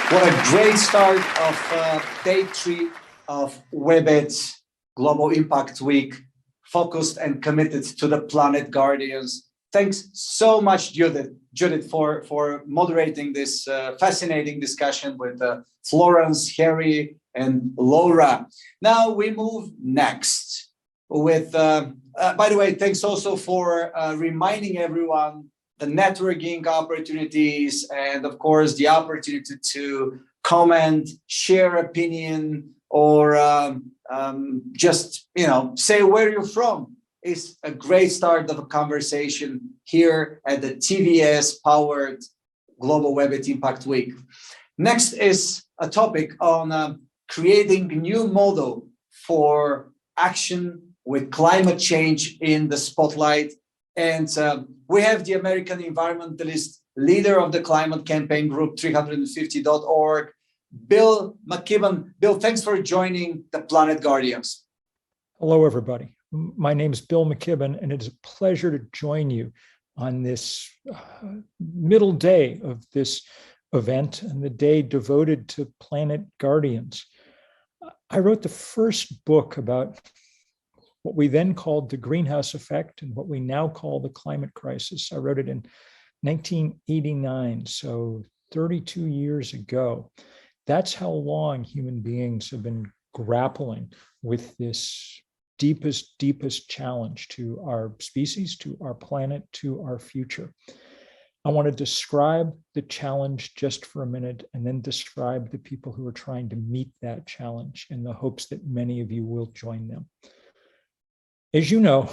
What a great start of day 3 of Webit Global Impact Week, focused and committed to the Planet Guardians. Thanks so much, Judith, for moderating this fascinating discussion with Florence, Harry, and Laura. Now we move next with, by the way, thanks also for reminding everyone the networking opportunities, and of course the opportunity to comment, share opinion, or just say where you're from is a great start of a conversation here at the TVS powered Global Webit Impact Week. Next is a topic on creating a new model for action with climate change in the spotlight. And we have the American environmentalist, leader of the climate campaign group 350.org, Bill McKibben. Bill, thanks for joining the Planet Guardians. Hello, everybody. My name is Bill McKibben, and it is a pleasure to join you on this middle day of this event and the day devoted to Planet Guardians. I wrote the first book about what we then called the greenhouse effect and what we now call the climate crisis. I wrote it in 1989, so 32 years ago. That's how long human beings have been grappling with this deepest challenge to our species, to our planet, to our future. I want to describe the challenge just for a minute and then describe the people who are trying to meet that challenge in the hopes that many of you will join them. As you know,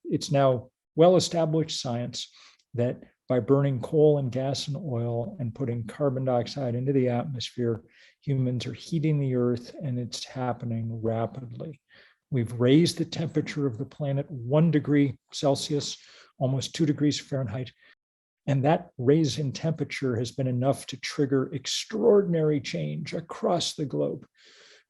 it's now well-established science that by burning coal and gas and oil and putting carbon dioxide into the atmosphere, humans are heating the earth, and it's happening rapidly. We've raised the temperature of the planet 1 degree Celsius, almost 2 degrees Fahrenheit, and that raise in temperature has been enough to trigger extraordinary change across the globe.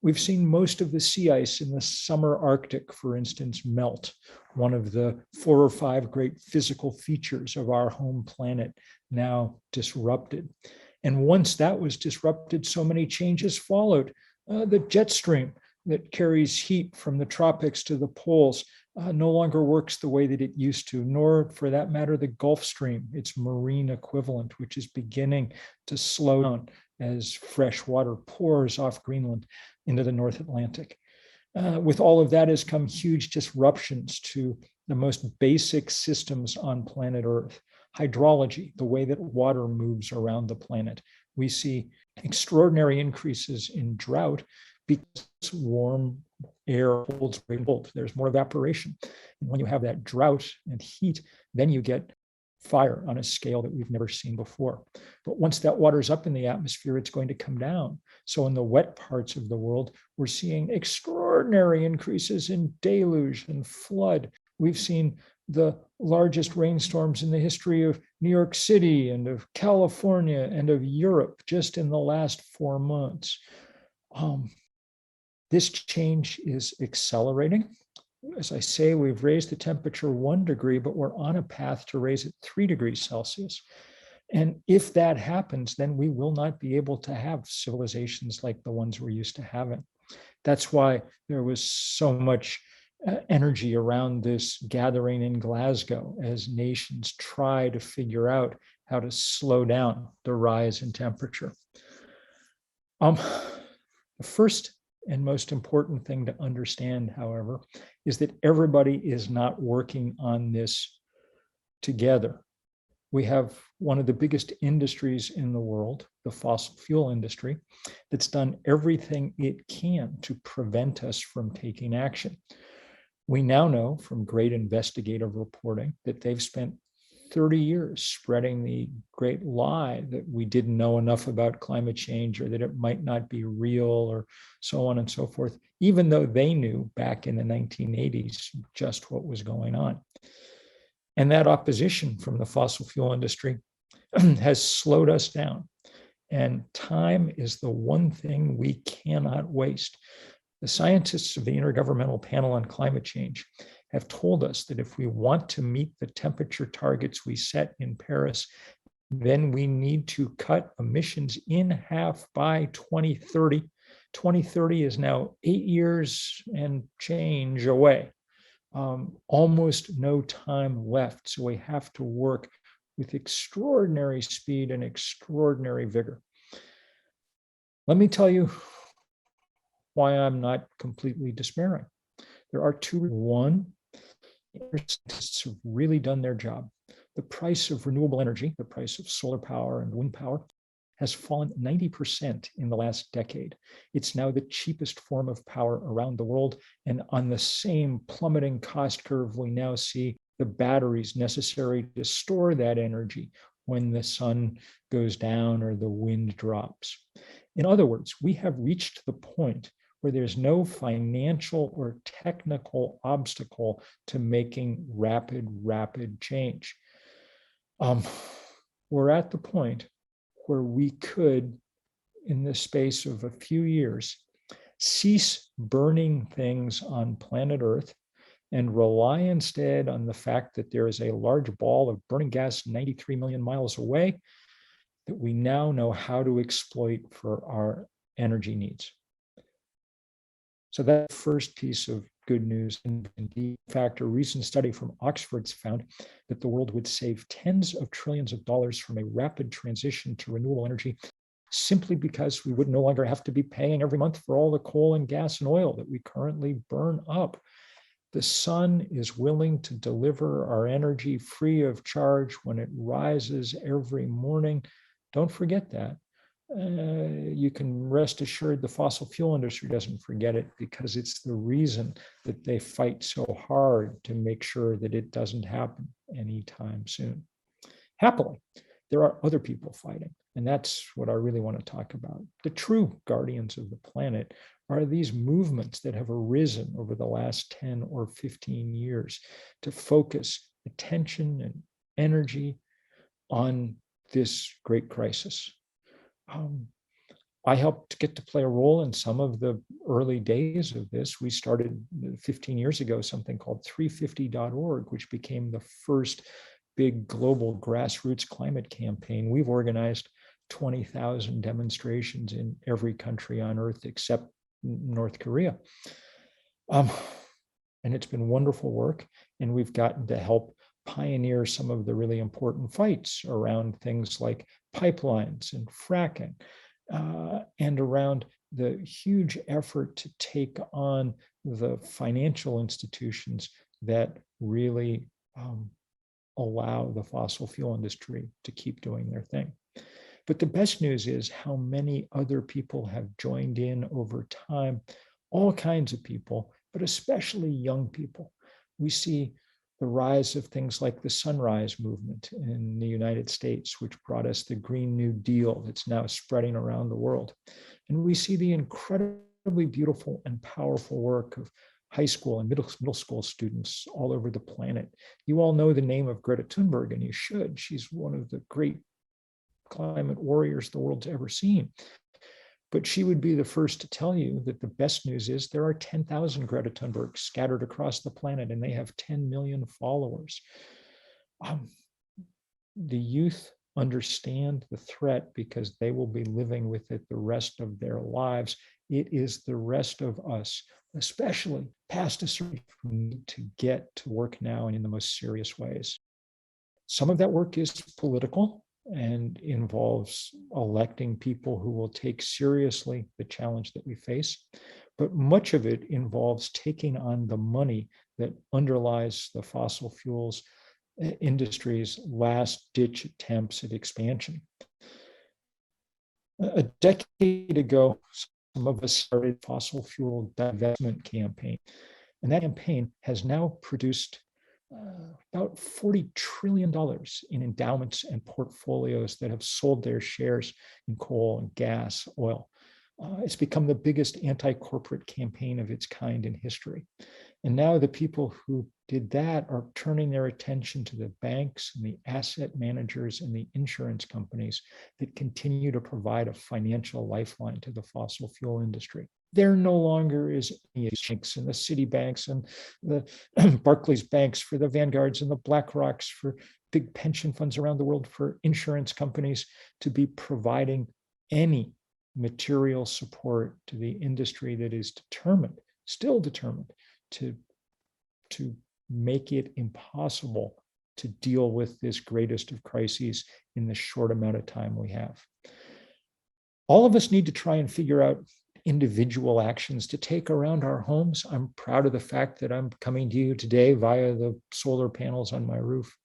We've seen most of the sea ice in the summer Arctic, for instance, melt, one of the 4 or 5 great physical features of our home planet, now disrupted. And once that was disrupted, so many changes followed. The jet stream that carries heat from the tropics to the poles no longer works the way that it used to, nor for that matter, the Gulf Stream, its marine equivalent, which is beginning to slow down as fresh water pours off Greenland into the North Atlantic. With all of that has come huge disruptions to the most basic systems on planet Earth. Hydrology, the way that water moves around the planet. We see extraordinary increases in drought because warm air holds great cold. There's more evaporation. And when you have that drought and heat, then you get fire on a scale that we've never seen before. But once that water's up in the atmosphere, it's going to come down. So in the wet parts of the world, we're seeing extraordinary increases in deluge and flood. We've seen the largest rainstorms in the history of New York City and of California and of Europe just in the last 4 months. This change is accelerating. As I say, we've raised the temperature 1 degree, but we're on a path to raise it 3 degrees Celsius. And if that happens, then we will not be able to have civilizations like the ones we're used to having. That's why there was so much energy around this gathering in Glasgow as nations try to figure out how to slow down the rise in temperature. The first and most important thing to understand, however, is that everybody is not working on this together. We have one of the biggest industries in the world, the fossil fuel industry, that's done everything it can to prevent us from taking action. We now know from great investigative reporting that they've spent 30 years spreading the great lie that we didn't know enough about climate change or that it might not be real or so on and so forth, even though they knew back in the 1980s just what was going on. And that opposition from the fossil fuel industry has slowed us down. And time is the one thing we cannot waste. The scientists of the Intergovernmental Panel on Climate Change have told us that if we want to meet the temperature targets we set in Paris then we need to cut emissions in half by 2030. 2030 is now 8 years and change away. Almost no time left. So we have to work with extraordinary speed and extraordinary vigor. Let me tell you why I'm not completely despairing. There are two. One, scientists have really done their job. The price of renewable energy, the price of solar power and wind power, has fallen 90% in the last decade. It's now the cheapest form of power around the world. And on the same plummeting cost curve, we now see the batteries necessary to store that energy when the sun goes down or the wind drops. In other words, we have reached the point where there's no financial or technical obstacle to making rapid change. We're at the point where we could, in the space of a few years, cease burning things on planet Earth and rely instead on the fact that there is a large ball of burning gas 93 million miles away that we now know how to exploit for our energy needs. So that first piece of good news. In fact, a recent study from Oxford's found that the world would save tens of trillions of dollars from a rapid transition to renewable energy simply because we would no longer have to be paying every month for all the coal and gas and oil that we currently burn up. The sun is willing to deliver our energy free of charge when it rises every morning. Don't forget that. You can rest assured the fossil fuel industry doesn't forget it, because it's the reason that they fight so hard to make sure that it doesn't happen anytime soon. Happily, there are other people fighting, and that's what I really want to talk about. The true guardians of the planet are these movements that have arisen over the last 10 or 15 years to focus attention and energy on this great crisis. I helped get to play a role in some of the early days of this. We started 15 years ago something called 350.org, which became the first big global grassroots climate campaign. We've organized 20,000 demonstrations in every country on Earth except North Korea. And it's been wonderful work, and we've gotten to help pioneer some of the really important fights around things like pipelines and fracking, and around the huge effort to take on the financial institutions that really allow the fossil fuel industry to keep doing their thing. But the best news is how many other people have joined in over time, all kinds of people, but especially young people. We see the rise of things like the Sunrise Movement in the United States, which brought us the Green New Deal that's now spreading around the world. And we see the incredibly beautiful and powerful work of high school and middle school students all over the planet. You all know the name of Greta Thunberg, and you should. She's one of the great climate warriors the world's ever seen. But she would be the first to tell you that the best news is there are 10,000 Greta Thunbergs scattered across the planet, and they have 10 million followers. The youth understand the threat because they will be living with it the rest of their lives. It is the rest of us, especially past a certain, who need to get to work now and in the most serious ways. Some of that work is political and involves electing people who will take seriously the challenge that we face. But much of it involves taking on the money that underlies the fossil fuels industry's last-ditch attempts at expansion. A decade ago, some of us started a fossil fuel divestment campaign, and that campaign has now produced about $40 trillion in endowments and portfolios that have sold their shares in coal and gas, oil. It's become the biggest anti-corporate campaign of its kind in history. And now the people who did that are turning their attention to the banks and the asset managers and the insurance companies that continue to provide a financial lifeline to the fossil fuel industry. There no longer is any banks and the Citibanks and the Barclays banks for the Vanguards and the BlackRocks for big pension funds around the world for insurance companies to be providing any material support to the industry that is determined, still determined, to make it impossible to deal with this greatest of crises in the short amount of time we have. All of us need to try and figure out individual actions to take around our homes. I'm proud of the fact that I'm coming to you today via the solar panels on my roof,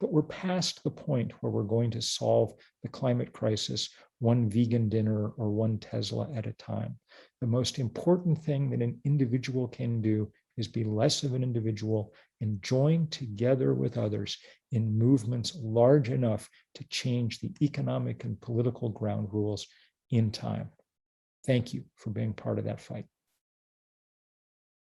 but we're past the point where we're going to solve the climate crisis one vegan dinner or one Tesla at a time. The most important thing that an individual can do is be less of an individual and join together with others in movements large enough to change the economic and political ground rules in time. Thank you for being part of that fight.